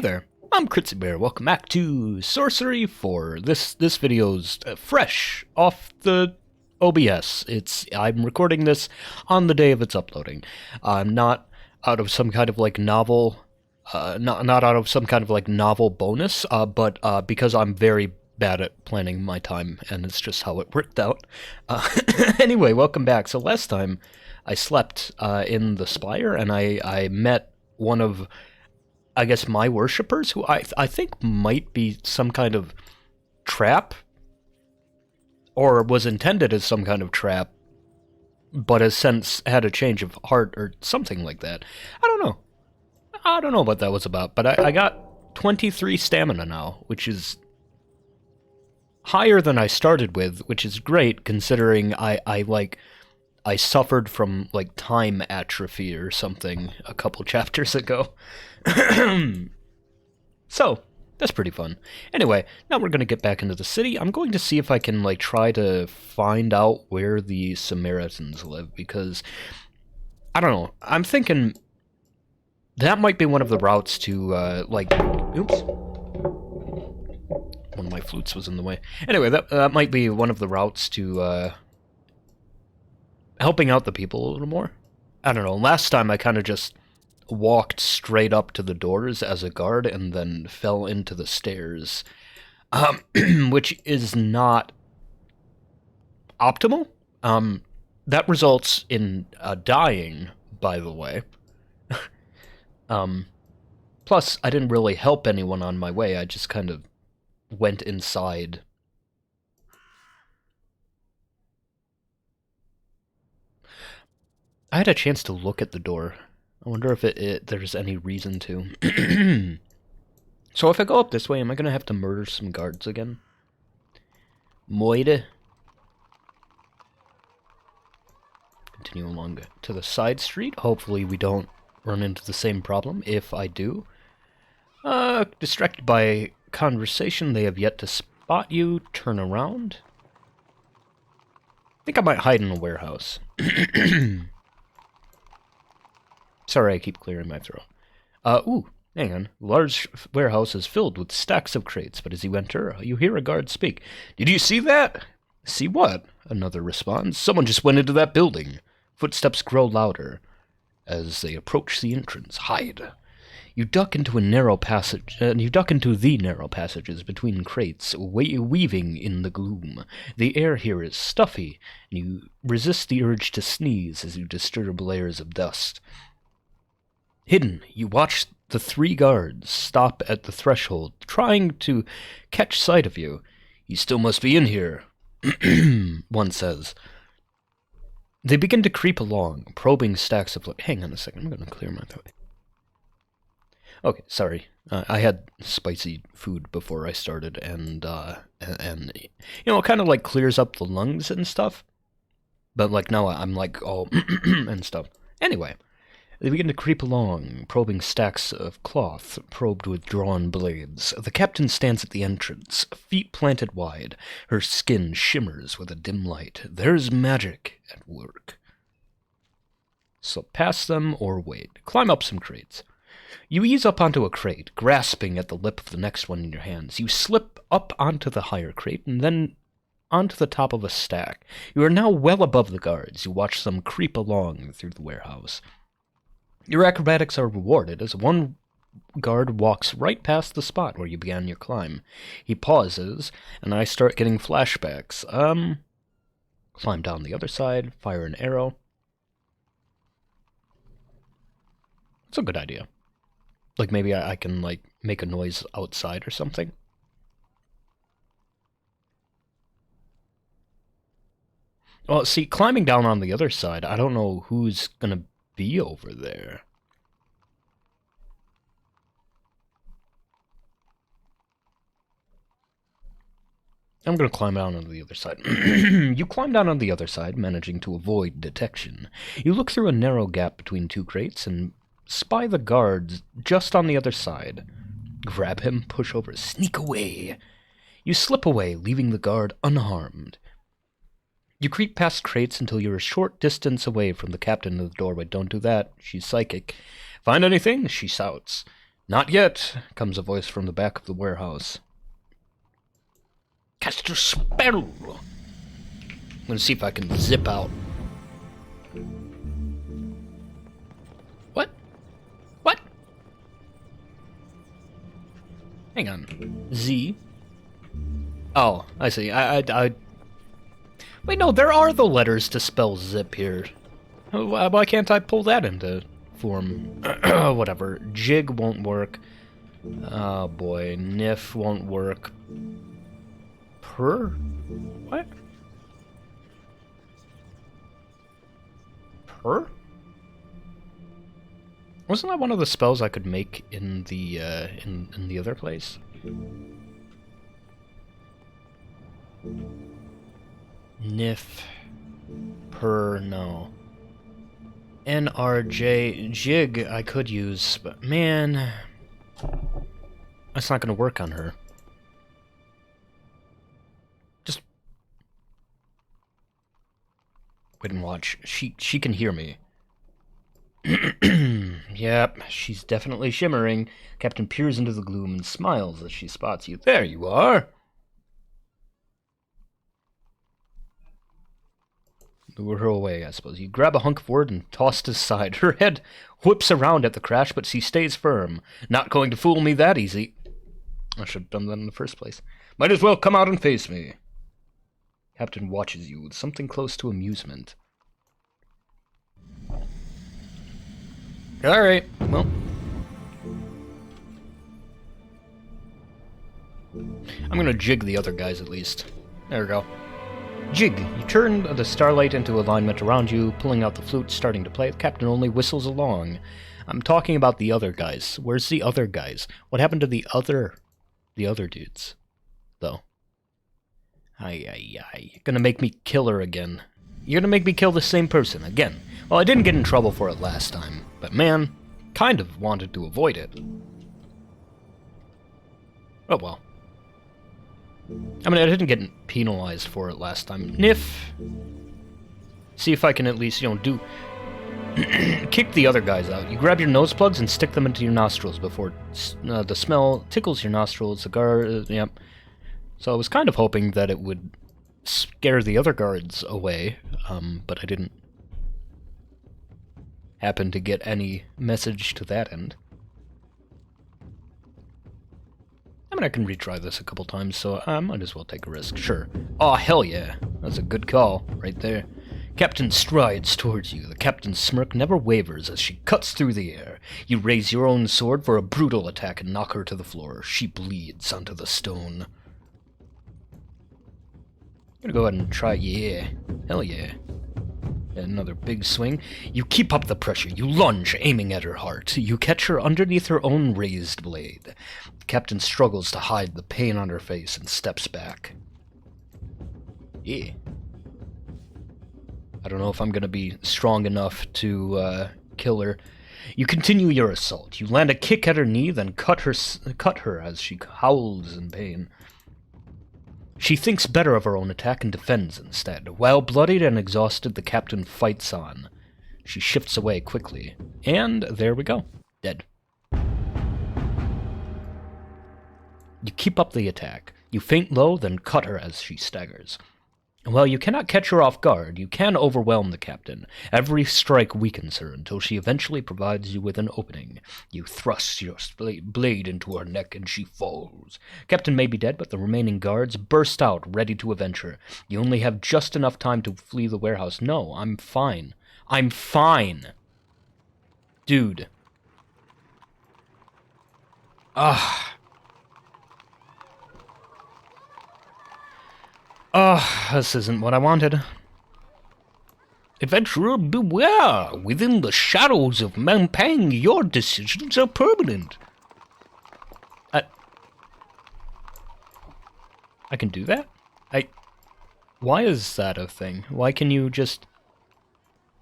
Hey there, I'm Critsy Bear. Welcome back to Sorcery 4. This video's fresh off the OBS. I'm recording this on the day of its uploading. I'm not out of some kind of like novel, not out of some kind of like novel bonus, but because I'm very bad at planning my time, and it's just how it worked out. Anyway, welcome back. So last time I slept in the Spire, and I met one of, I guess, my worshippers, who I think might be some kind of trap, or was intended as some kind of trap, but has since had a change of heart or something like that. I don't know. I don't know what that was about, but I got 23 stamina now, which is higher than I started with, which is great considering I suffered from like time atrophy or something a couple chapters ago. So, that's pretty fun. Anyway, now we're going to get back into the city. I'm going to see if I can like try to find out where the Samaritans live, because I don't know. I'm thinking that might be one of the routes to oops. One of my flutes was in the way. Anyway, that might be one of the routes to helping out the people a little more. I don't know. Last time I kind of just walked straight up to the doors as a guard and then fell into the stairs, which is not optimal. That results in dying, by the way. Plus, I didn't really help anyone on my way. I just kind of went inside. I had a chance to look at the door. I wonder if there's any reason to. So if I go up this way, am I going to have to murder some guards again? Moide. Continue along to the side street. Hopefully we don't run into the same problem. If I do. Distracted by conversation, they have yet to spot you. Turn around. I think I might hide in a warehouse. Sorry, I keep clearing my throat. Ooh, hang on. Large warehouse is filled with stacks of crates, but as you enter, you hear a guard speak. Did you see that? See what? Another responds. Someone just went into that building. Footsteps grow louder as they approach the entrance. Hide. You duck into a narrow passage, the narrow passages between crates, weaving in the gloom. The air here is stuffy, and you resist the urge to sneeze as you disturb layers of dust. Hidden, you watch the three guards stop at the threshold, trying to catch sight of you. You still must be in here, one says. They begin to creep along, probing stacks of... Hang on a second, I'm going to clear my throat. Okay, sorry. I had spicy food before I started, and you know, it kind of like clears up the lungs and stuff. But like now I'm like all and stuff. Anyway. They begin to creep along, probing stacks of cloth probed with drawn blades. The captain stands at the entrance, feet planted wide. Her skin shimmers with a dim light. There's magic at work. So pass them or wait. Climb up some crates. You ease up onto a crate, grasping at the lip of the next one in your hands. You slip up onto the higher crate and then onto the top of a stack. You are now well above the guards. You watch them creep along through the warehouse. Your acrobatics are rewarded as one guard walks right past the spot where you began your climb. He pauses, and I start getting flashbacks. Climb down the other side, fire an arrow. It's a good idea. Like maybe I can like make a noise outside or something. Well, see, climbing down on the other side, I don't know who's gonna be over there. I'm gonna climb down on the other side. You climb down on the other side, managing to avoid detection. You look through a narrow gap between two crates and spy the guards just on the other side. Grab him, push over, sneak away. You slip away, leaving the guard unharmed. You creep past crates until you're a short distance away from the captain of the doorway. Don't do that. She's psychic. Find anything? She shouts. Not yet, comes a voice from the back of the warehouse. Cast a spell! I'm gonna see if I can zip out. What? What? Hang on. Z? Oh, I see. Wait, no, there are the letters to spell zip here. Why can't I pull that into form? Whatever. Jig won't work. Oh boy. Nif won't work. Per? What? Per? Wasn't that one of the spells I could make in the in the other place? Nif. Per, no. NRJ. Jig I could use, but man, that's not gonna work on her. Just wait and watch. She can hear me. Yep, she's definitely shimmering. Captain peers into the gloom and smiles as she spots you. There you are! Lure her away, I suppose. You grab a hunk of wood and toss it aside. Her head whips around at the crash, but she stays firm. Not going to fool me that easy. I should have done that in the first place. Might as well come out and face me. Captain watches you with something close to amusement. Alright, well. I'm gonna jig the other guys at least. There we go. Jig. You turn the starlight into alignment around you, pulling out the flute, starting to play. The captain only whistles along. I'm talking about the other guys. Where's the other guys? What happened to the other dudes, though? You're gonna make me kill her again. You're gonna make me kill the same person again. Well, I didn't get in trouble for it last time, but man, kind of wanted to avoid it. Oh well. I mean, I didn't get penalized for it last time. Nif! See if I can at least, do... kick the other guys out. You grab your nose plugs and stick them into your nostrils before the smell tickles your nostrils. The guard... yep. So I was kind of hoping that it would scare the other guards away, but I didn't happen to get any message to that end. I mean, I can retry this a couple times, so I might as well take a risk, sure. Aw, hell yeah. That's a good call, right there. Captain strides towards you. The captain's smirk never wavers as she cuts through the air. You raise your own sword for a brutal attack and knock her to the floor. She bleeds onto the stone. I'm gonna go ahead and try, yeah. Hell yeah. Another big swing. You keep up the pressure. You lunge, aiming at her heart. You catch her underneath her own raised blade. The captain struggles to hide the pain on her face and steps back. Yeah. I don't know if I'm gonna be strong enough to kill her. You continue your assault. You land a kick at her knee, then cut her as she howls in pain. She thinks better of her own attack and defends instead. While bloodied and exhausted, the captain fights on. She shifts away quickly. And there we go. Dead. You keep up the attack. You feint low, then cut her as she staggers. While you cannot catch her off guard, you can overwhelm the captain. Every strike weakens her until she eventually provides you with an opening. You thrust your blade into her neck and she falls. Captain may be dead, but the remaining guards burst out, ready to avenge her. You only have just enough time to flee the warehouse. No, I'm fine. I'm fine. Dude. This isn't what I wanted. Adventurer, beware! Within the shadows of Mampang, your decisions are permanent. I can do that? Why is that a thing? Why can you just...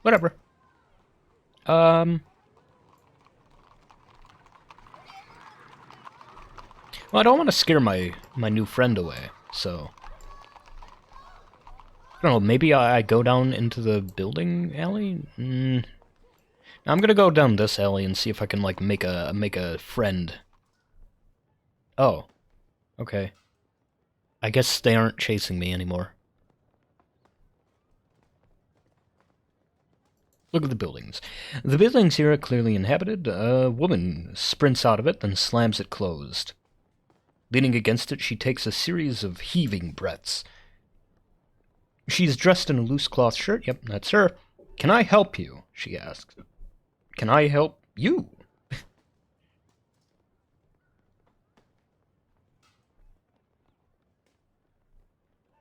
Whatever. Well, I don't want to scare my new friend away, so... I don't know, maybe I go down into the building alley? Now I'm gonna go down this alley and see if I can, like, make a friend. Oh. Okay. I guess they aren't chasing me anymore. Look at the buildings. The buildings here are clearly inhabited. A woman sprints out of it, then slams it closed. Leaning against it, she takes a series of heaving breaths. She's dressed in a loose cloth shirt. Yep, that's her. Can I help you? She asks. Can I help you?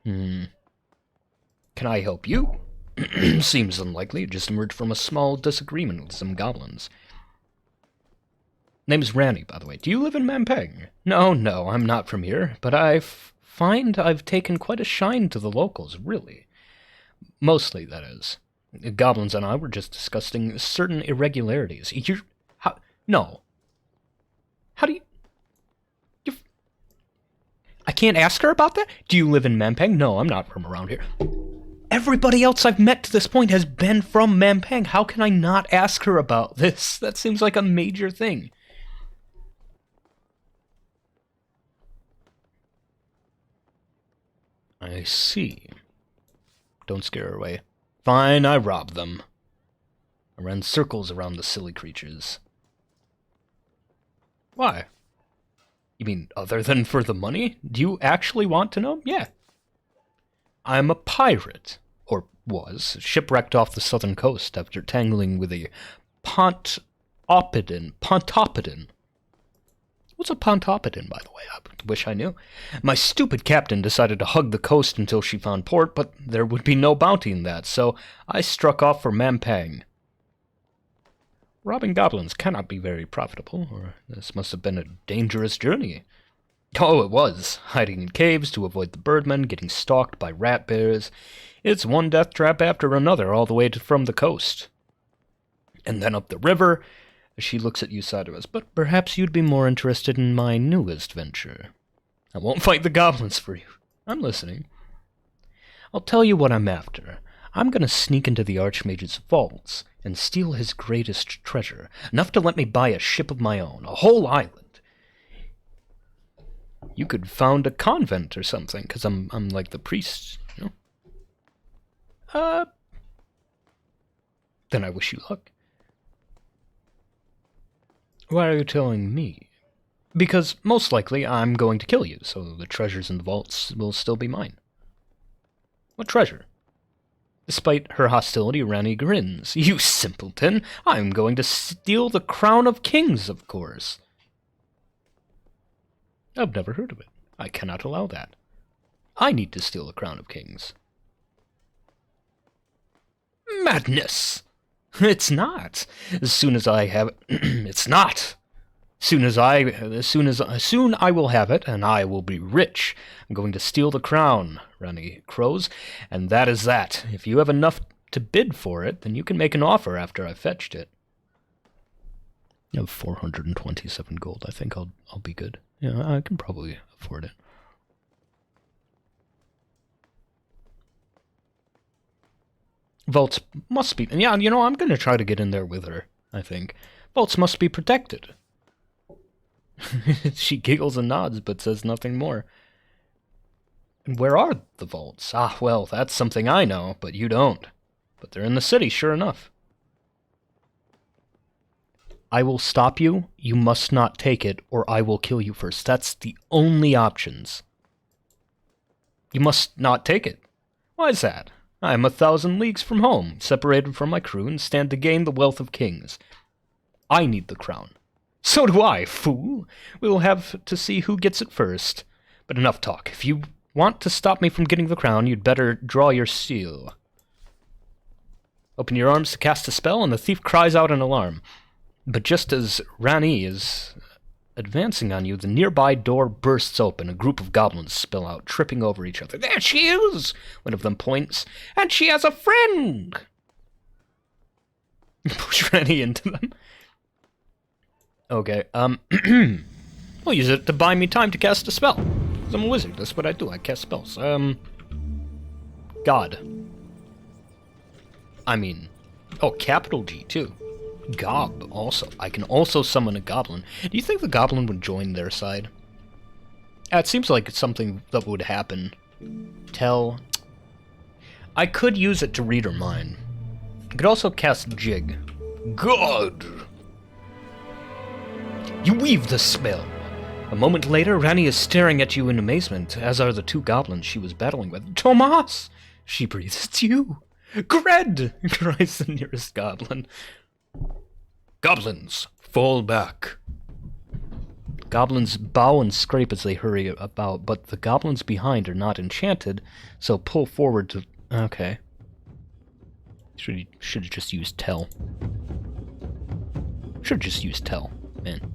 Can I help you? Seems unlikely. It just emerged from a small disagreement with some goblins. Name's Ranny, by the way. Do you live in Mampang? No, I'm not from here, but I find I've taken quite a shine to the locals, really. Mostly, that is. The goblins and I were just discussing certain irregularities. No. How do you... I can't ask her about that? Do you live in Mampang? No, I'm not from around here. Everybody else I've met to this point has been from Mampang. How can I not ask her about this? That seems like a major thing. I see. Don't scare her away. Fine, I robbed them. I ran circles around the silly creatures. Why? You mean other than for the money? Do you actually want to know? Yeah. I'm a pirate. Or was. Shipwrecked off the southern coast after tangling with a Pontoppidan. What's a Pontoppidan, by the way? I wish I knew. My stupid captain decided to hug the coast until she found port, but there would be no bounty in that, so I struck off for Mampang. Robbing goblins cannot be very profitable, or this must have been a dangerous journey. Oh, it was. Hiding in caves to avoid the birdmen, getting stalked by rat bears. It's one death trap after another all the way from the coast. And then up the river. She looks at you sideways. But perhaps you'd be more interested in my newest venture. I won't fight the goblins for you. I'm listening. I'll tell you what I'm after. I'm going to sneak into the Archmage's vaults and steal his greatest treasure, enough to let me buy a ship of my own, a whole island. You could found a convent or something, because I'm like the priest, you know? Then I wish you luck. Why are you telling me? Because most likely I'm going to kill you, so the treasures in the vaults will still be mine. What treasure? Despite her hostility, Ranny grins. You simpleton! I'm going to steal the crown of kings, of course. I've never heard of it. I cannot allow that. I need to steal the crown of kings. Madness! It's not. As soon as I have it, it's not. Soon I will have it, and I will be rich. I'm going to steal the crown, Ranny crows, and that is that. If you have enough to bid for it, then you can make an offer after I've fetched it. You have 427 gold. I think I'll be good. Yeah, I can probably afford it. Vaults must be... Yeah, you know, I'm going to try to get in there with her, I think. Vaults must be protected. She giggles and nods, but says nothing more. And where are the vaults? Ah, well, that's something I know, but you don't. But they're in the city, sure enough. I will stop you. You must not take it, or I will kill you first. That's the only options. You must not take it. Why is that? I am 1,000 leagues from home, separated from my crew, and stand to gain the wealth of kings. I need the crown. So do I, fool. We will have to see who gets it first. But enough talk. If you want to stop me from getting the crown, you'd better draw your seal. Open your arms to cast a spell, and the thief cries out in alarm. But just as Ranny is advancing on you, the nearby door bursts open. A group of goblins spill out, tripping over each other. There she is! One of them points. And she has a friend! Push Ranny into them. Okay, I'll use it to buy me time to cast a spell. 'Cause I'm a wizard, that's what I do, I cast spells. God. I mean, oh, capital G, too. Gob, also. I can also summon a goblin. Do you think the goblin would join their side? It seems like it's something that would happen. Tell. I could use it to read her mind. I could also cast Jig. God! You weave the spell. A moment later, Rani is staring at you in amazement, as are the two goblins she was battling with. Tomas! She breathes. It's you! Gred! Cries the nearest goblin. Goblins, fall back. Goblins bow and scrape as they hurry about, but the goblins behind are not enchanted, so pull forward to... Okay. Should have just used Tell. Should have just used Tell, man.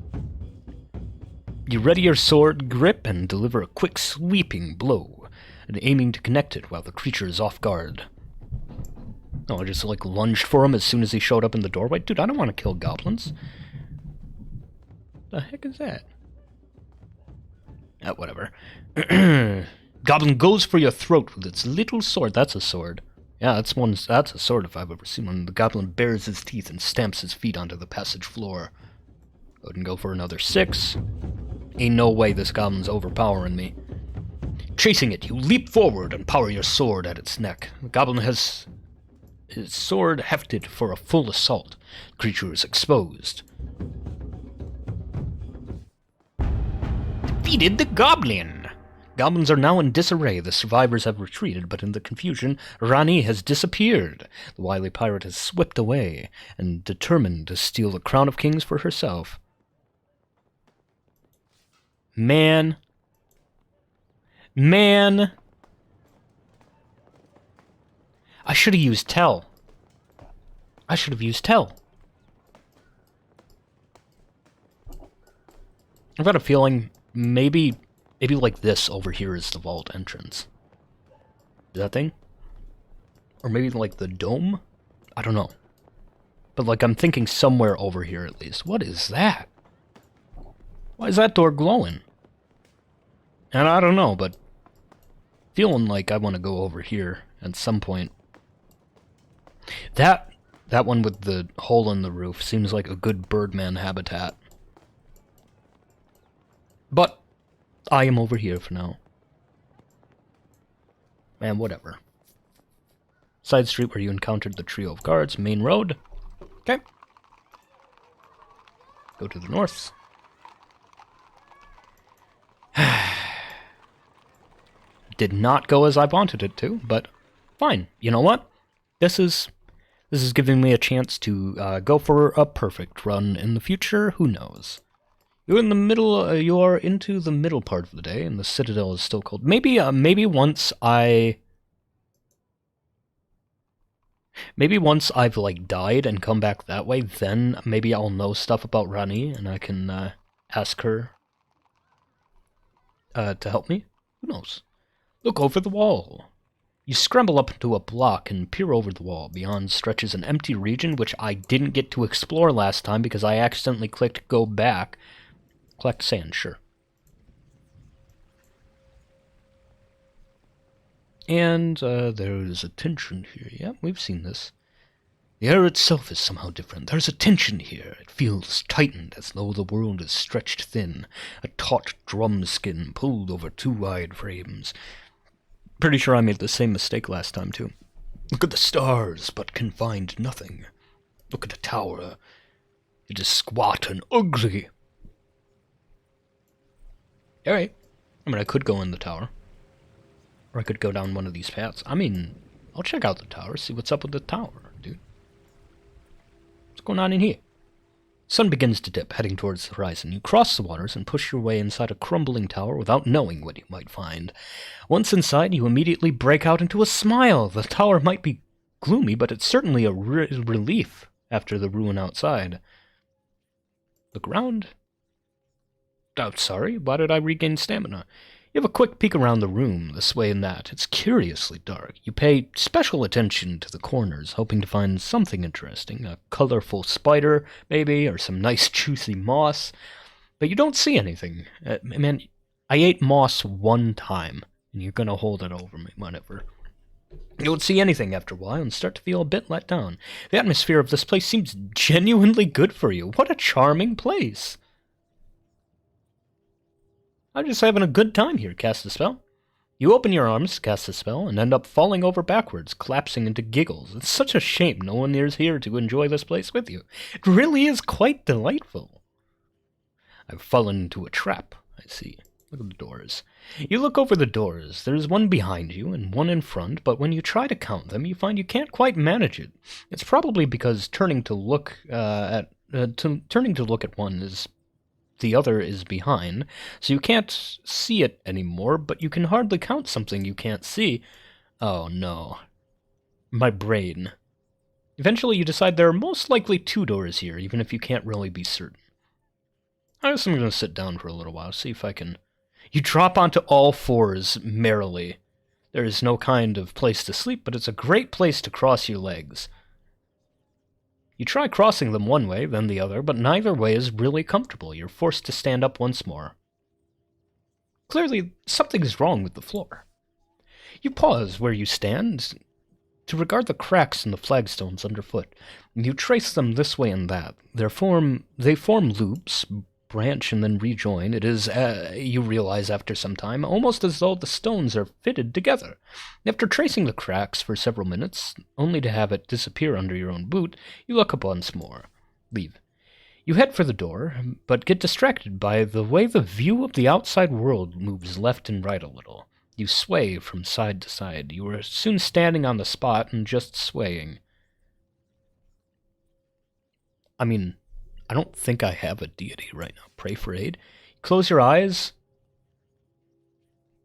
You ready your sword grip and deliver a quick sweeping blow, and aiming to connect it while the creature is off guard. Oh, I just like lunged for him as soon as he showed up in the doorway. Dude, I don't want to kill goblins. The heck is that? Whatever. Goblin goes for your throat with its little sword. That's a sword. Yeah, that's a sword if I've ever seen one. The goblin bares his teeth and stamps his feet onto the passage floor. Go ahead and go for another 6. Ain't no way this goblin's overpowering me. Chasing it, you leap forward and power your sword at its neck. The goblin has his sword hefted for a full assault. The creature is exposed. Defeated the goblin! Goblins are now in disarray. The survivors have retreated, but in the confusion, Rani has disappeared. The wily pirate has swept away, and determined to steal the crown of kings for herself. Man. I should have used Tell. I've got a feeling maybe like this over here is the vault entrance. That thing? Or maybe like the dome? I don't know. But like I'm thinking somewhere over here at least. What is that? Why is that door glowing? And I don't know, but feeling like I want to go over here at some point. That one with the hole in the roof seems like a good Birdman habitat. But I am over here for now. And whatever. Side street where you encountered the trio of guards. Main road. Okay. Go to the north. Did not go as I wanted it to, but fine. You know what? This is giving me a chance to go for a perfect run in the future. Who knows? You're in the middle. You are into the middle part of the day, and the citadel is still cold. Maybe once I've like died and come back that way, then maybe I'll know stuff about Rani and I can ask her to help me. Who knows? Look over the wall. You scramble up into a block and peer over the wall. Beyond stretches an empty region, which I didn't get to explore last time because I accidentally clicked go back. Collect sand, sure. And there is a tension here. Yeah, we've seen this. The air itself is somehow different. There's a tension here. It feels tightened, as though the world is stretched thin. A taut drum skin pulled over 2 wide frames. Pretty sure I made the same mistake last time, too. Look at the stars, but can find nothing. Look at the tower. It is squat and ugly. Alright. I mean, I could go in the tower. Or I could go down one of these paths. I mean, I'll check out the tower, see what's up with the tower, dude. What's going on in here? Sun begins to dip, heading towards the horizon. You cross the waters and push your way inside a crumbling tower without knowing what you might find. Once inside, you immediately break out into a smile. The tower might be gloomy, but it's certainly a relief after the ruin outside. Look around. Oh, sorry, why did I regain stamina? You have a quick peek around the room, this way and that. It's curiously dark. You pay special attention to the corners, hoping to find something interesting. A colorful spider, maybe, or some nice juicy moss. But you don't see anything. Man, I ate moss one time, and you're gonna hold it over me, whatever. You won't see anything after a while and start to feel a bit let down. The atmosphere of this place seems genuinely good for you. What a charming place. I'm just having a good time here. Cast a spell. You open your arms to cast a spell and end up falling over backwards, collapsing into giggles. It's such a shame no one is here to enjoy this place with you. It really is quite delightful. I've fallen into a trap, I see. Look at the doors. You look over the doors. There's one behind you and one in front, but when you try to count them, you find you can't quite manage it. It's probably because turning to look at one is the other is behind, so you can't see it anymore, but you can hardly count something you can't see. Oh no. My brain. Eventually you decide there are most likely 2 doors here, even if you can't really be certain. I guess I'm going to sit down for a little while, see if I can... You drop onto all fours merrily. There is no kind of place to sleep, but it's a great place to cross your legs. You try crossing them one way, then the other, but neither way is really comfortable. You're forced to stand up once more. Clearly, something is wrong with the floor. You pause where you stand to regard the cracks in the flagstones underfoot. You trace them this way and that. They form loops, branch and then rejoin. It is, you realize after some time, almost as though the stones are fitted together. After tracing the cracks for several minutes, only to have it disappear under your own boot, you look up once more. Leave. You head for the door, but get distracted by the way the view of the outside world moves left and right a little. You sway from side to side. You are soon standing on the spot and just swaying. I mean, I don't think I have a deity right now. Pray for aid. Close your eyes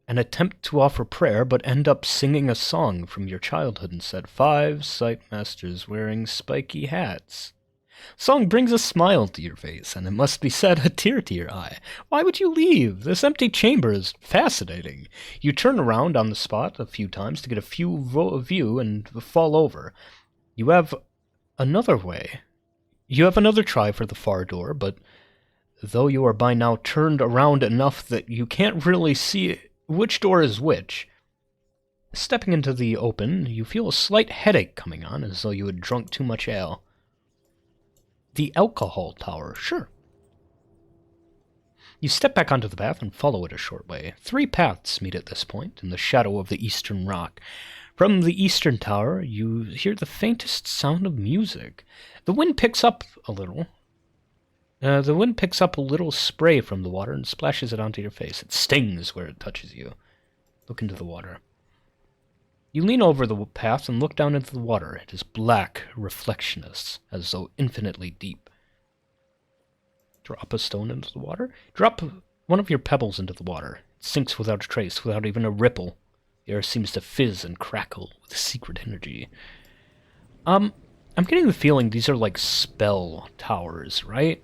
and attempt to offer prayer, but end up singing a song from your childhood and said, 5 sight masters wearing spiky hats. Song brings a smile to your face, and it must be said, a tear to your eye. Why would you leave? This empty chamber is fascinating. You turn around on the spot a few times to get a view and fall over. You have another way. You have another try for the far door, but though you are by now turned around enough that you can't really see which door is which, stepping into the open, you feel a slight headache coming on, as though you had drunk too much ale. The alcohol tower, sure. You step back onto the path and follow it a short way. 3 paths meet at this point, in the shadow of the eastern rock. From the eastern tower, you hear the faintest sound of music. The wind picks up a little. Spray from the water and splashes it onto your face. It stings where it touches you. Look into the water. You lean over the path and look down into the water. It is black, reflectionless, as though infinitely deep. Drop a stone into the water. Drop one of your pebbles into the water. It sinks without a trace, without even a ripple. The air seems to fizz and crackle with secret energy. I'm getting the feeling these are like spell towers, right?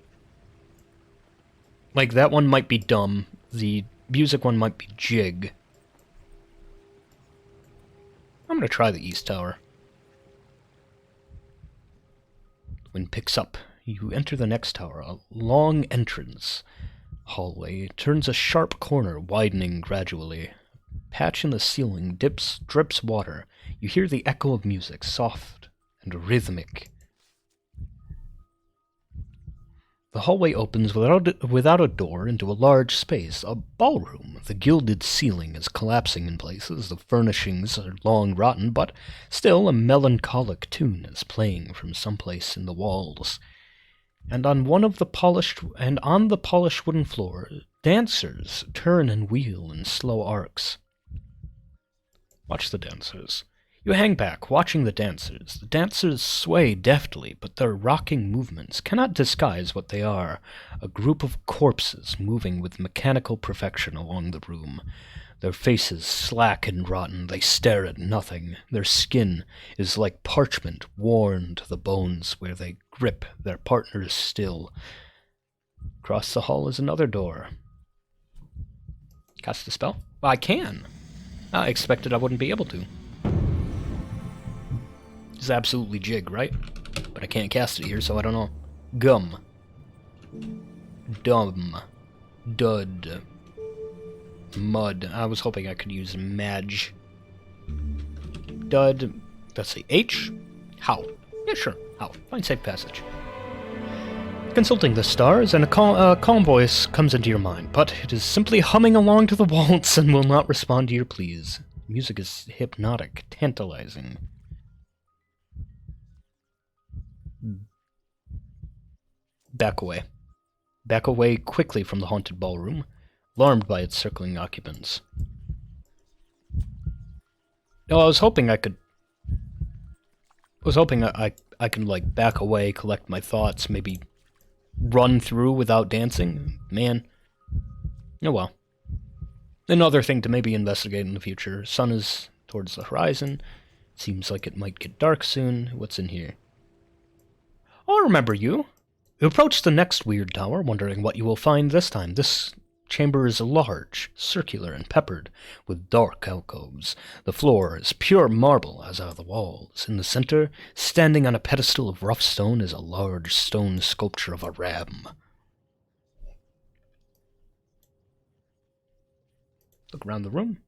Like that one might be dumb. The music one might be jig. I'm gonna try the east tower. The wind picks up. You enter the next tower, a long entrance hallway. It turns a sharp corner, widening gradually. Patch in the ceiling drips water. You hear the echo of music, soft and rhythmic. The hallway opens without a door into a large space, a ballroom. The gilded ceiling is collapsing in places, the furnishings are long rotten, but still a melancholic tune is playing from someplace in the walls. And on the polished wooden floor, dancers turn and wheel in slow arcs. Watch the dancers. You hang back, watching the dancers. The dancers sway deftly, but their rocking movements cannot disguise what they are. A group of corpses moving with mechanical perfection along the room. Their faces slack and rotten, they stare at nothing. Their skin is like parchment worn to the bones where they grip their partners still. Across the hall is another door. Cast a spell? Well, I can. I expected I wouldn't be able to. It's absolutely jig, right? But I can't cast it here, so I don't know. Gum. Dumb. Dud. Mud. I was hoping I could use Madge. Dud. Let's see. H? How? Yeah, sure. How? Find safe passage. Consulting the stars, and a calm voice comes into your mind, but it is simply humming along to the waltz and will not respond to your pleas. Music is hypnotic, tantalizing. Back away. Back away quickly from the haunted ballroom, alarmed by its circling occupants. No, I was hoping I could like back away, collect my thoughts, maybe run through without dancing. Man. Oh well. Another thing to maybe investigate in the future. Sun is towards the horizon. Seems like it might get dark soon. What's in here? Oh, I remember you. You approach the next weird tower, wondering what you will find this time. This chamber is large, circular, and peppered with dark alcoves. The floor is pure marble, as are the walls. In the center, standing on a pedestal of rough stone, is a large stone sculpture of a ram. Look around the room.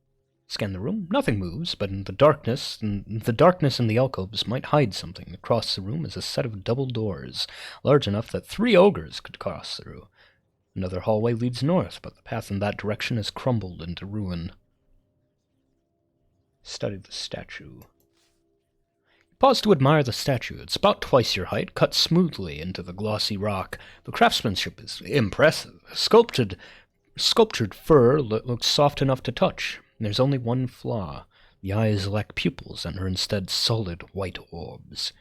Scan the room. Nothing moves, but in the darkness in the alcoves might hide something. Across the room is a set of double doors, large enough that 3 ogres could cross through. Another hallway leads north, but the path in that direction has crumbled into ruin. Study the statue. Pause to admire the statue. It's about twice your height, cut smoothly into the glossy rock. The craftsmanship is impressive. Sculptured fur looks soft enough to touch. There's only one flaw. The eyes lack pupils and are instead solid white orbs.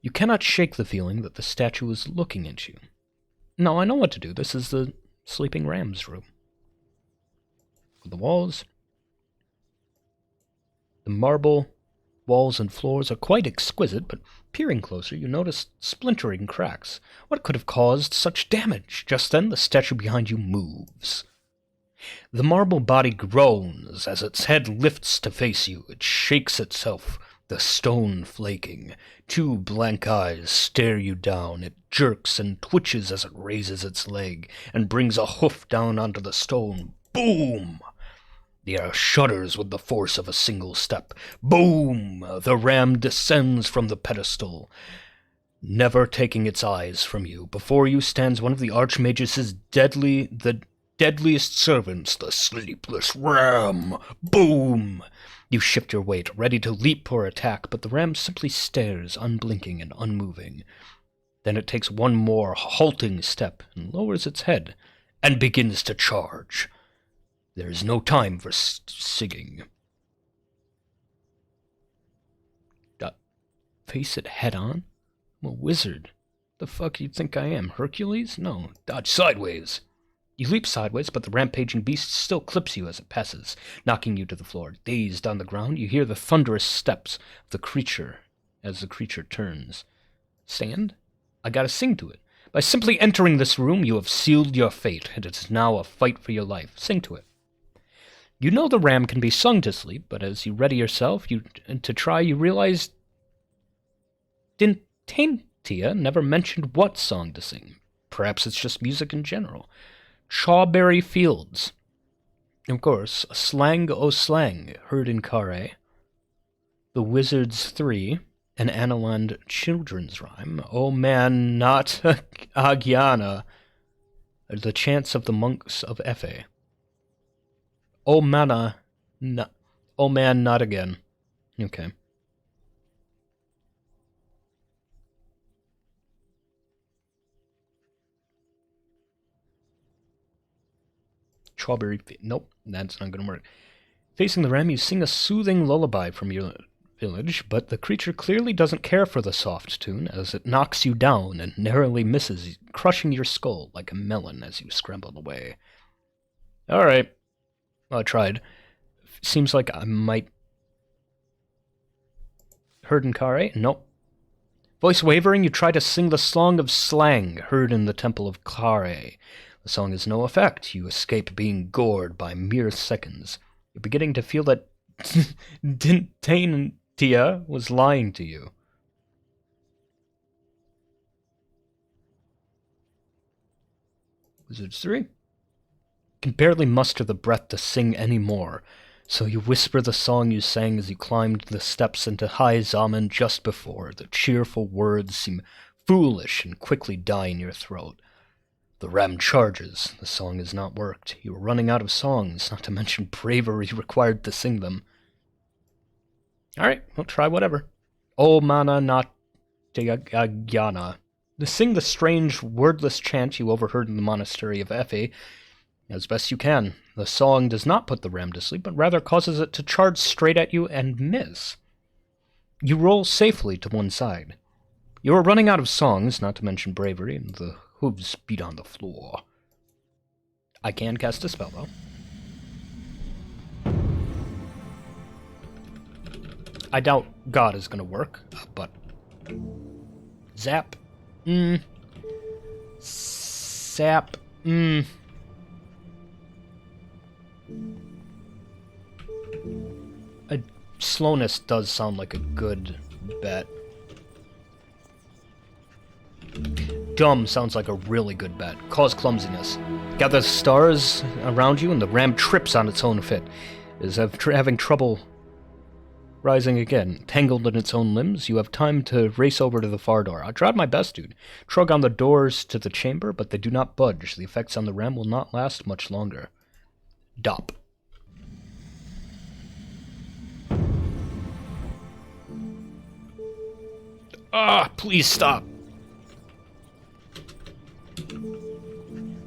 You cannot shake the feeling that the statue is looking at you. No, I know what to do. This is the sleeping ram's room. The walls. The marble walls and floors are quite exquisite, but peering closer, you notice splintering cracks. What could have caused such damage? Just then, the statue behind you moves. The marble body groans as its head lifts to face you. It shakes itself, the stone flaking. 2 blank eyes stare you down. It jerks and twitches as it raises its leg and brings a hoof down onto the stone. Boom! The air shudders with the force of a single step. Boom! The ram descends from the pedestal, never taking its eyes from you. Before you stands one of the Archmage's deadliest servants, the sleepless ram. Boom! You shift your weight, ready to leap or attack, but the ram simply stares, unblinking and unmoving. Then it takes one more halting step and lowers its head and begins to charge. There is no time for singing. Face it head on? I'm a wizard. The fuck you think I am, Hercules? No, dodge sideways. You leap sideways, but the rampaging beast still clips you as it passes, knocking you to the floor. Dazed on the ground, you hear the thunderous steps of the creature as the creature turns. Stand? I gotta sing to it. By simply entering this room, you have sealed your fate, and it is now a fight for your life. Sing to it. You know the ram can be sung to sleep, but as you ready yourself to try, you realize Dintantia never mentioned what song to sing. Perhaps it's just music in general. Chawberry Fields. Of course, Slang O Slang, heard in Carre. The Wizards 3, an Analand children's rhyme. Oh man, not Agiana. The Chants of the Monks of Efe. Oh man, not again. Okay. Strawberry. Nope, that's not going to work. Facing the ram, you sing a soothing lullaby from your village, but the creature clearly doesn't care for the soft tune as it knocks you down and narrowly misses, crushing your skull like a melon as you scramble away. Alright. Well, I tried. Seems like I might... Heard in Kare? Nope. Voice wavering, you try to sing the Song of Slang, heard in the Temple of Kare. The song has no effect. You escape being gored by mere seconds. You're beginning to feel that Dintantia was lying to you. Wizards 3. Can barely muster the breath to sing any more. So you whisper the song you sang as you climbed the steps into High Zaman just before. The cheerful words seem foolish and quickly die in your throat. The ram charges. The song has not worked. You are running out of songs, not to mention bravery required to sing them. Alright, we'll try whatever. O mana not Gyana. Sing the strange, wordless chant you overheard in the monastery of Efe as best you can. The song does not put the ram to sleep, but rather causes it to charge straight at you and miss. You roll safely to one side. You are running out of songs, not to mention bravery, and the hooves beat on the floor. I can cast a spell, though. I doubt God is going to work, but... Zap. Sap. Slowness does sound like a good bet. Dumb sounds like a really good bet. Cause clumsiness. Gather stars around you and the ram trips on its own fit. Is having trouble rising again. Tangled in its own limbs, you have time to race over to the far door. I tried my best, dude. Trug on the doors to the chamber, but they do not budge. The effects on the ram will not last much longer. Dop. Ah, please stop.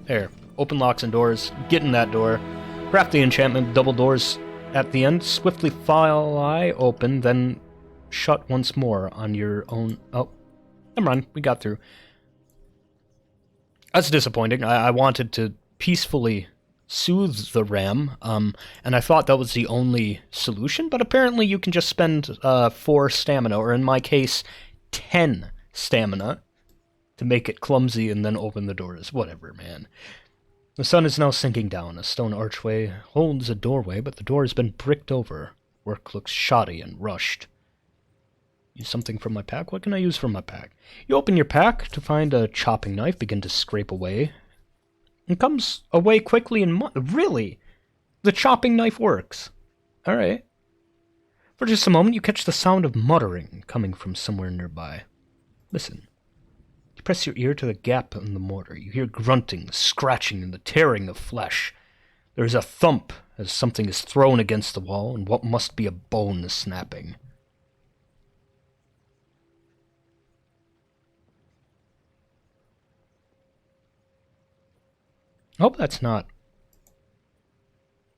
There. Open locks and doors. Get in that door. Craft the enchantment. Double doors at the end. Swiftly fly open, then shut once more on your own... Oh. Never mind. We got through. That's disappointing. I wanted to peacefully soothe the ram, and I thought that was the only solution, but apparently you can just spend 4 stamina, or in my case, 10 stamina, to make it clumsy and then open the doors. Whatever, man. The sun is now sinking down. A stone archway holds a doorway, but the door has been bricked over. Work looks shoddy and rushed. Use something from my pack? What can I use from my pack? You open your pack to find a chopping knife, begin to scrape away. It comes away quickly and... Really? The chopping knife works. Alright. For just a moment, you catch the sound of muttering coming from somewhere nearby. Listen. You press your ear to the gap in the mortar. You hear grunting, scratching, and the tearing of flesh. There is a thump as something is thrown against the wall, and what must be a bone snapping. I hope that's not...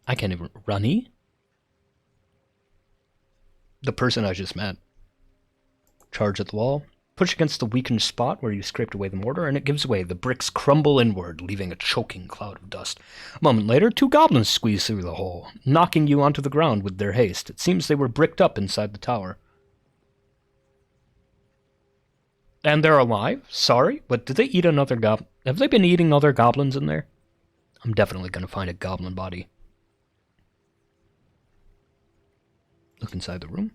I can't even... Runny? The person I just met. Charge at the wall. Push against the weakened spot where you scraped away the mortar, and it gives way. The bricks crumble inward, leaving a choking cloud of dust. A moment later, 2 goblins squeeze through the hole, knocking you onto the ground with their haste. It seems they were bricked up inside the tower. And they're alive? Sorry, but did they eat another goblin? Have they been eating other goblins in there? I'm definitely going to find a goblin body. Look inside the room.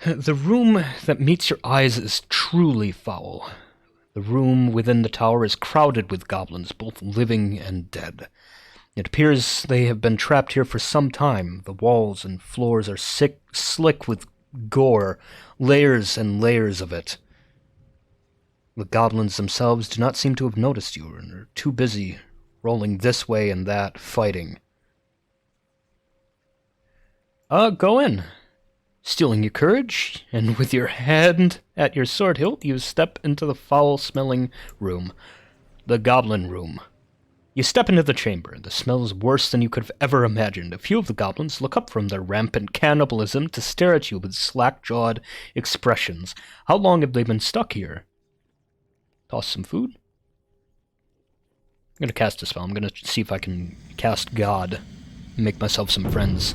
The room that meets your eyes is truly foul. The room within the tower is crowded with goblins, both living and dead. It appears they have been trapped here for some time. The walls and floors are slick with gore, layers and layers of it. The goblins themselves do not seem to have noticed you, and are too busy rolling this way and that, fighting. Go in. Stealing your courage, and with your hand at your sword hilt, you step into the foul-smelling room. The goblin room. You step into the chamber. The smell is worse than you could have ever imagined. A few of the goblins look up from their rampant cannibalism to stare at you with slack-jawed expressions. How long have they been stuck here? Toss some food. I'm going to cast a spell. I'm going to see if I can cast God. Make myself some friends.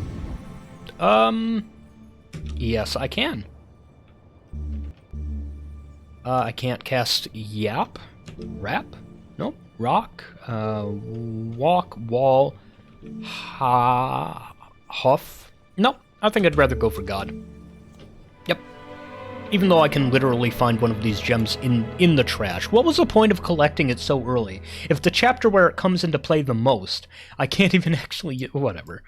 Yes, I can. I can't cast Yap? Rap? Nope. Rock? Walk? Wall? Huff? Nope. I think I'd rather go for God. Yep. Even though I can literally find one of these gems in the trash. What was the point of collecting it so early? If the chapter where it comes into play the most, I can't even actually... Whatever.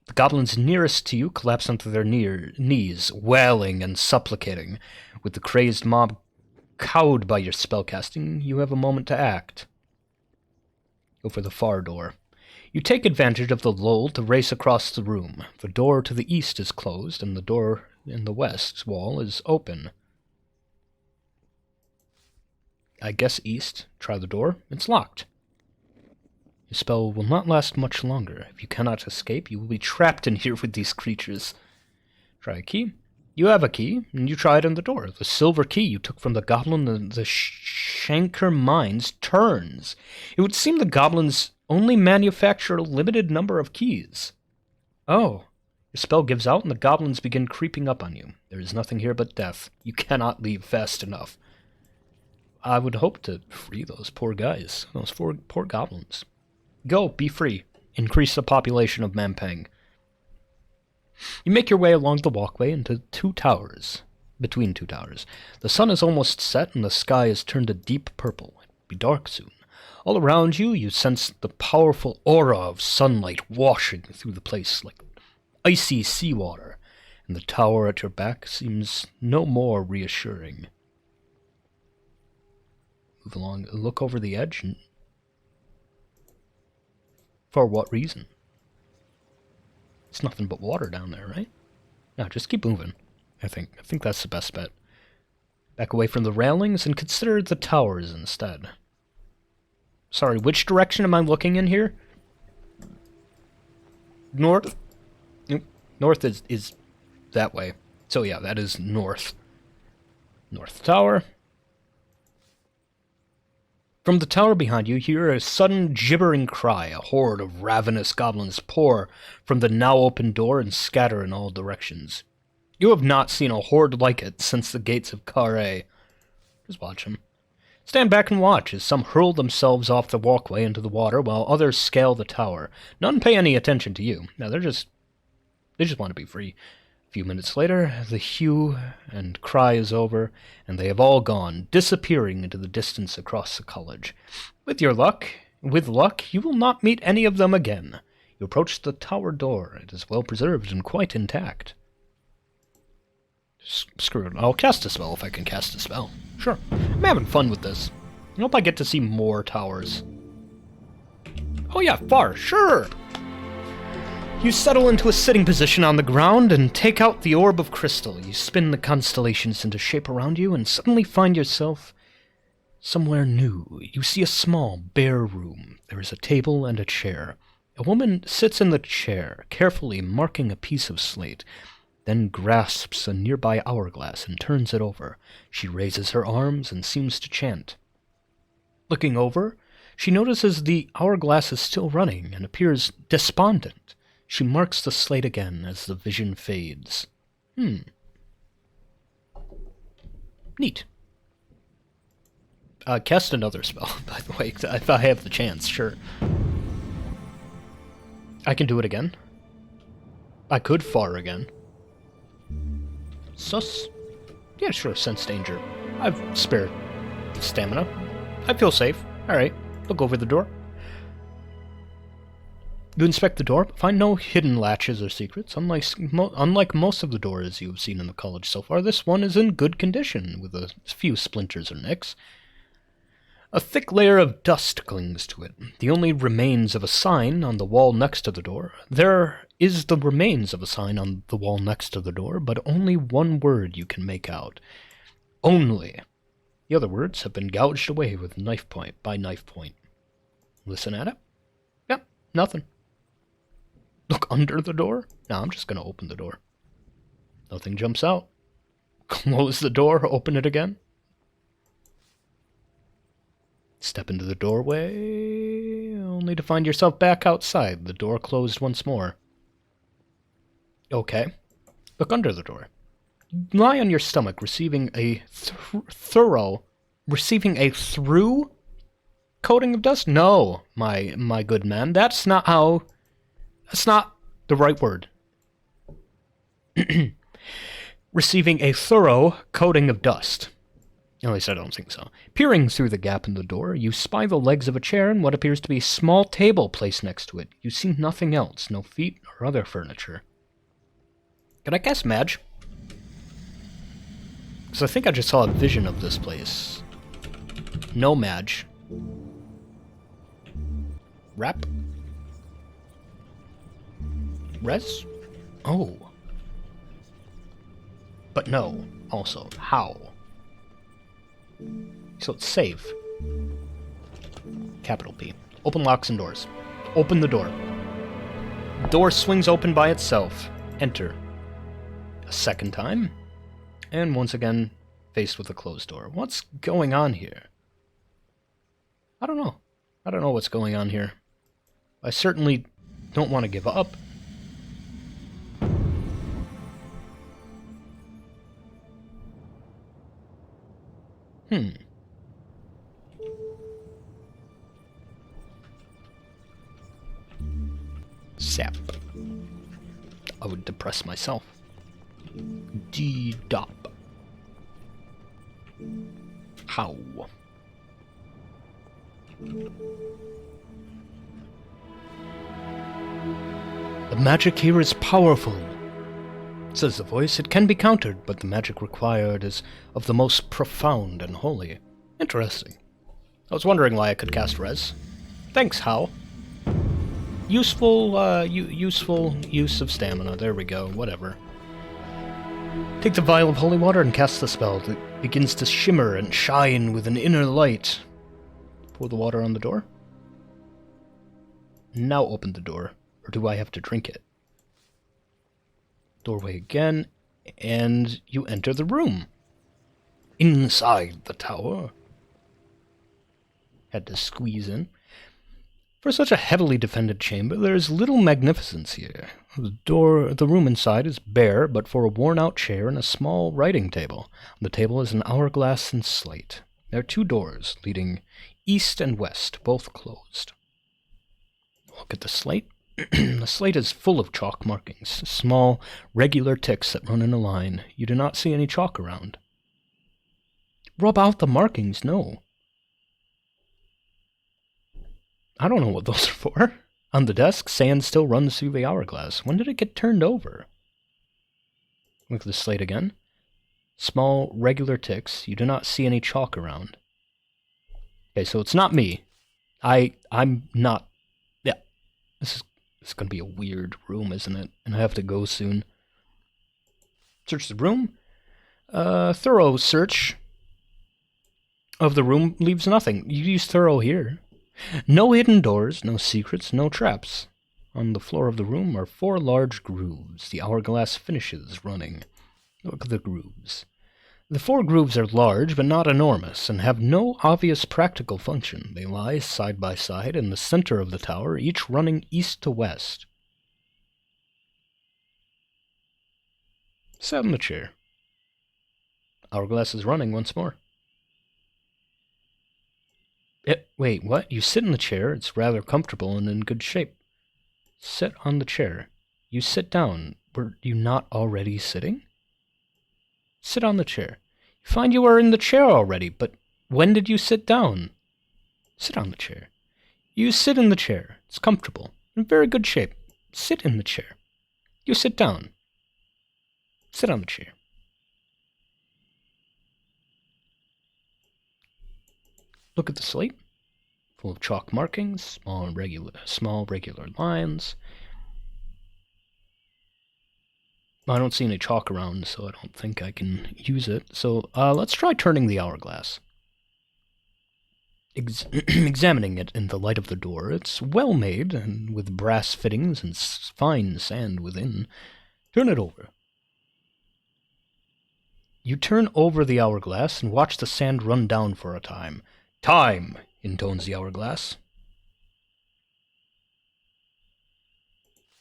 The goblins nearest to you collapse onto their knees, wailing and supplicating. With the crazed mob cowed by your spellcasting, you have a moment to act. Go for the far door. You take advantage of the lull to race across the room. The door to the east is closed, and the door in the west wall is open. I guess east. Try the door. It's locked. Your spell will not last much longer. If you cannot escape, you will be trapped in here with these creatures. Try a key. You have a key, and you try it on the door. The silver key you took from the goblin in the Shanker mines turns. It would seem the goblins only manufacture a limited number of keys. Oh. Your spell gives out, and the goblins begin creeping up on you. There is nothing here but death. You cannot leave fast enough. I would hope to free those poor guys. Those poor goblins. Go, be free. Increase the population of Mampang. You make your way along the walkway into between two towers. The sun is almost set and the sky has turned a deep purple. It will be dark soon. All around you, you sense the powerful aura of sunlight washing through the place like icy seawater, and the tower at your back seems no more reassuring. Move along, look over the edge, and for what reason? It's nothing but water down there, right? No, just keep moving, I think. I think that's the best bet. Back away from the railings and consider the towers instead. Sorry, which direction am I looking in here? North? North is that way. So yeah, that is north. North Tower. From the tower behind you, you hear a sudden gibbering cry. A horde of ravenous goblins pour from the now open door and scatter in all directions. You have not seen a horde like it since the gates of Carré. Just watch them. Stand back and watch as some hurl themselves off the walkway into the water while others scale the tower. None pay any attention to you. No, they just want to be free. A few minutes later, the hue and cry is over, and they have all gone, disappearing into the distance across the college. With luck, you will not meet any of them again. You approach the tower door. It is well preserved and quite intact. Screw it. I'll cast a spell if I can cast a spell. Sure. I'm having fun with this. I hope I get to see more towers. Oh yeah, far. Sure! You settle into a sitting position on the ground and take out the orb of crystal. You spin the constellations into shape around you and suddenly find yourself somewhere new. You see a small, bare room. There is a table and a chair. A woman sits in the chair, carefully marking a piece of slate, then grasps a nearby hourglass and turns it over. She raises her arms and seems to chant. Looking over, she notices the hourglass is still running and appears despondent. She marks the slate again as the vision fades. Neat. Cast another spell, by the way, if I have the chance, sure. I can do it again. I could far again. Sus? Yeah, sure, sense danger. I've spare stamina. I feel safe. Alright, look over the door. You inspect the door, but find no hidden latches or secrets. Unlike most of the doors you have seen in the college so far, this one is in good condition, with a few splinters or nicks. A thick layer of dust clings to it, the only remains of a sign on the wall next to the door. There is the remains of a sign on the wall next to the door, but only one word you can make out. Only. The other words have been gouged away with knife point. Listen at it. Yep, nothing. Look under the door? No, I'm just going to open the door. Nothing jumps out. Close the door, open it again. Step into the doorway, only to find yourself back outside, the door closed once more. Okay. Look under the door. Lie on your stomach, receiving a through coating of dust? No, my good man, that's not the right word. Receiving a thorough coating of dust. At least I don't think so. Peering through the gap in the door, you spy the legs of a chair and what appears to be a small table placed next to it. You see nothing else, no feet or other furniture. Can I guess Madge? Because I think I just saw a vision of this place. No Madge. Rap? Res? Oh. But no. Also, how? So it's save. Capital P. Open locks and doors. Open the door. Door swings open by itself. Enter. A second time. And once again, faced with a closed door. What's going on here? I don't know. I don't know what's going on here. I certainly don't want to give up. Sap. I would depress myself. D-dop. How? The magic here is powerful, says the voice. It can be countered, but the magic required is of the most profound and holy. Interesting. I was wondering why I could cast Res. Thanks, How. Useful, useful use of stamina. There we go. Whatever. Take the vial of holy water and cast the spell. It begins to shimmer and shine with an inner light. Pour the water on the door. Now open the door. Or do I have to drink it? Doorway again, and you enter the room. Inside the tower. Had to squeeze in. For such a heavily defended chamber, there is little magnificence here. The room inside is bare, but for a worn-out chair and a small writing table. On the table is an hourglass and slate. There are two doors leading east and west, both closed. Look at the slate. The slate is full of chalk markings, small, regular ticks that run in a line. You do not see any chalk around. Rub out the markings, no. I don't know what those are for. On the desk, sand still runs through the hourglass. When did it get turned over? Look at the slate again. Small, regular ticks. You do not see any chalk around. Okay, so it's not me. I'm not... Yeah. This is going to be a weird room, isn't it? And I have to go soon. Search the room. Thorough search of the room leaves nothing. You use thorough here. No hidden doors, no secrets, no traps. On the floor of the room are 4 large grooves. The hourglass finishes running. Look at the grooves. The 4 grooves are large, but not enormous, and have no obvious practical function. They lie side by side in the center of the tower, each running east to west. Sat in the chair. Hourglass is running once more. Wait, what? You sit in the chair. It's rather comfortable and in good shape. Sit on the chair. You sit down. Were you not already sitting? Sit on the chair. You find you are in the chair already, but when did you sit down? Sit on the chair. You sit in the chair. It's comfortable. In very good shape. Sit in the chair. You sit down. Sit on the chair. Look at the slate. Full of chalk markings, small regular lines. I don't see any chalk around, so I don't think I can use it. So let's try turning the hourglass. Examining it in the light of the door, it's well made, and with brass fittings and fine sand within. Turn it over. You turn over the hourglass and watch the sand run down for a time. Time, intones the hourglass.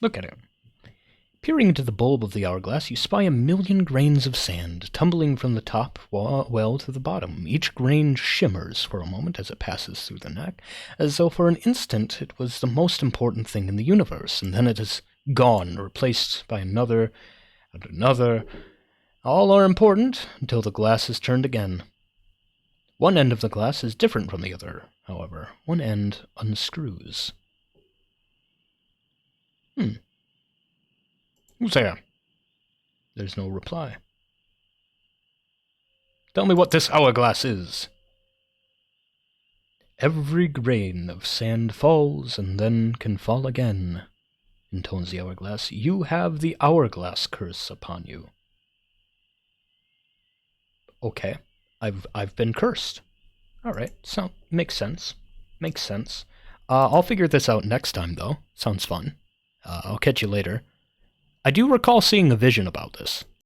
Look at him. Peering into the bulb of the hourglass, you spy 1,000,000 grains of sand, tumbling from the top well to the bottom. Each grain shimmers for a moment as it passes through the neck, as though for an instant it was the most important thing in the universe, and then it is gone, replaced by another and another. All are important until the glass is turned again. One end of the glass is different from the other, however. One end unscrews. Who's there? There's no reply. Tell me what this hourglass is. Every grain of sand falls and then can fall again, intones the hourglass. You have the hourglass curse upon you. Okay, I've been cursed. Alright, so makes sense. Makes sense. I'll figure this out next time, though. Sounds fun. I'll catch you later. I do recall seeing a vision about this.